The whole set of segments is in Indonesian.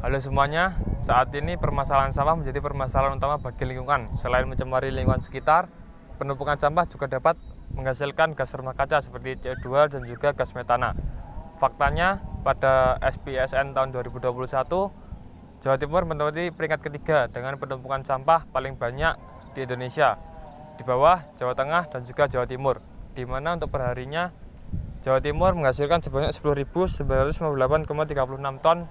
Halo semuanya, saat ini permasalahan sampah menjadi permasalahan utama bagi lingkungan. Selain mencemari lingkungan sekitar, penumpukan sampah juga dapat menghasilkan gas rumah kaca seperti CO2 dan juga gas metana. Faktanya, pada SPSN tahun 2021, Jawa Timur menempati peringkat ketiga dengan penumpukan sampah paling banyak di Indonesia, di bawah Jawa Tengah dan juga Jawa Timur, di mana untuk perharinya Jawa Timur menghasilkan sebanyak 10.958,36 ton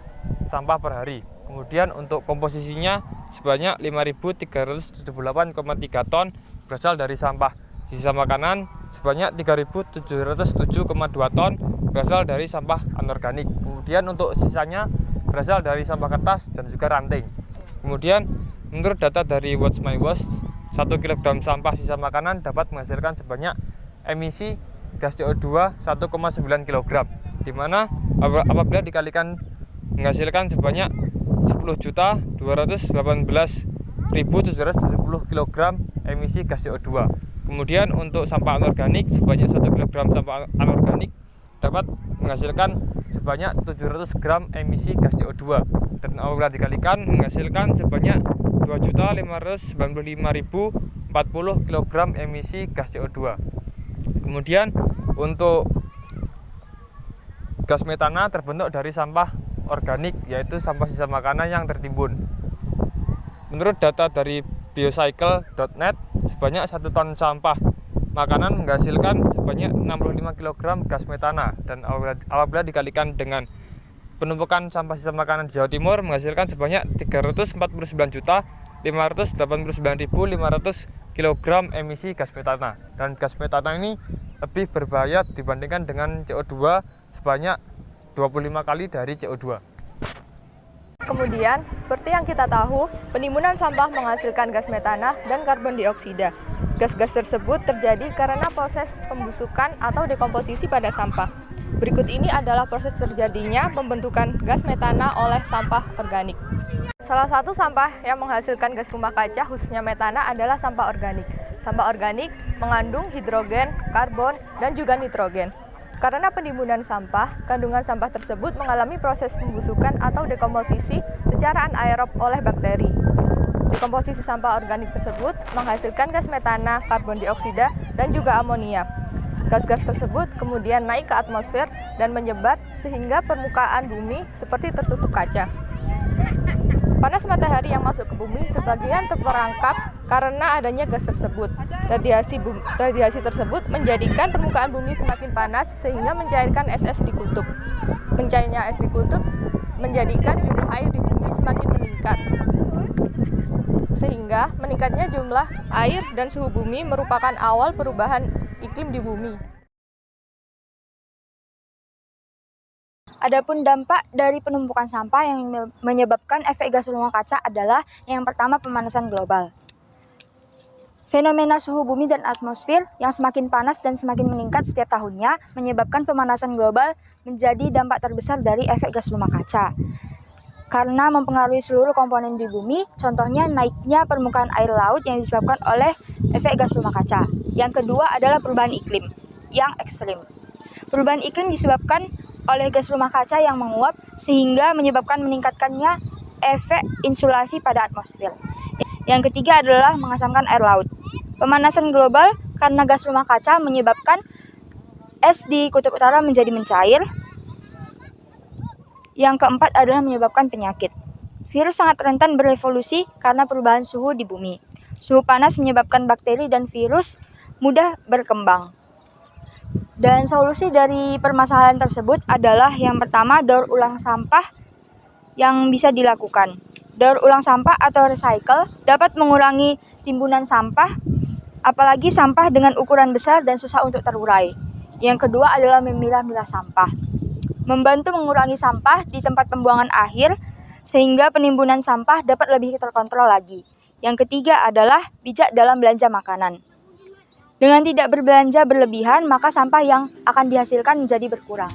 sampah per hari. Kemudian untuk komposisinya sebanyak 5.378,3 ton berasal dari sampah. Sisa makanan sebanyak 3.707,2 ton berasal dari sampah anorganik. Kemudian untuk sisanya berasal dari sampah kertas dan juga ranting. Kemudian menurut data dari What's My Waste, 1 kg sampah sisa makanan dapat menghasilkan sebanyak emisi gas CO2 1,9 kg, di mana apabila dikalikan menghasilkan sebanyak 10.218.770 kg emisi gas CO2. Kemudian untuk sampah anorganik sebanyak 1 kg sampah anorganik dapat menghasilkan sebanyak 700 gram emisi gas CO2, dan apabila dikalikan menghasilkan sebanyak 2.595.040 kg emisi gas CO2. Kemudian untuk gas metana terbentuk dari sampah organik, yaitu sampah sisa makanan yang tertimbun. Menurut data dari biocycle.net, sebanyak 1 ton sampah makanan menghasilkan sebanyak 65 kg gas metana, dan apabila dikalikan dengan penumpukan sampah sisa makanan di Jawa Timur menghasilkan sebanyak 349.589.500 kg emisi gas metana. Dan gas metana ini lebih berbahaya dibandingkan dengan CO2 sebanyak 25 kali dari CO2. Kemudian, seperti yang kita tahu, penimbunan sampah menghasilkan gas metana dan karbon dioksida. Gas-gas tersebut terjadi karena proses pembusukan atau dekomposisi pada sampah. Berikut ini adalah proses terjadinya pembentukan gas metana oleh sampah organik. Salah satu sampah yang menghasilkan gas rumah kaca, khususnya metana, adalah sampah organik. Sampah organik mengandung hidrogen, karbon, dan juga nitrogen. Karena penimbunan sampah, kandungan sampah tersebut mengalami proses pembusukan atau dekomposisi secara anaerob oleh bakteri. Dekomposisi sampah organik tersebut menghasilkan gas metana, karbon dioksida, dan juga amonia. Gas-gas tersebut kemudian naik ke atmosfer dan menyebar sehingga permukaan bumi seperti tertutup kaca. Panas matahari yang masuk ke bumi sebagian terperangkap karena adanya gas tersebut. Radiasi tersebut menjadikan permukaan bumi semakin panas sehingga mencairkan es di kutub. Mencairnya es di kutub menjadikan jumlah air di bumi semakin meningkat. Sehingga meningkatnya jumlah air dan suhu bumi merupakan awal perubahan iklim di bumi. Adapun dampak dari penumpukan sampah yang menyebabkan efek gas rumah kaca adalah yang pertama, pemanasan global. Fenomena suhu bumi dan atmosfer yang semakin panas dan semakin meningkat setiap tahunnya menyebabkan pemanasan global menjadi dampak terbesar dari efek gas rumah kaca. Karena mempengaruhi seluruh komponen di bumi, contohnya naiknya permukaan air laut yang disebabkan oleh efek gas rumah kaca. Yang kedua adalah perubahan iklim yang ekstrim. Perubahan iklim disebabkan oleh gas rumah kaca yang menguap sehingga menyebabkan meningkatkannya efek insulasi pada atmosfer. Yang ketiga adalah mengasamkan air laut. Pemanasan global karena gas rumah kaca menyebabkan es di kutub utara menjadi mencair. Yang keempat adalah menyebabkan penyakit. Virus sangat rentan berevolusi karena perubahan suhu di bumi. Suhu panas menyebabkan bakteri dan virus mudah berkembang. Dan solusi dari permasalahan tersebut adalah yang pertama, daur ulang sampah yang bisa dilakukan. Daur ulang sampah atau recycle dapat mengurangi timbunan sampah, apalagi sampah dengan ukuran besar dan susah untuk terurai. Yang kedua adalah memilah-milah sampah. Membantu mengurangi sampah di tempat pembuangan akhir sehingga penimbunan sampah dapat lebih terkontrol lagi. Yang ketiga adalah bijak dalam belanja makanan. Dengan tidak berbelanja berlebihan, maka sampah yang akan dihasilkan menjadi berkurang.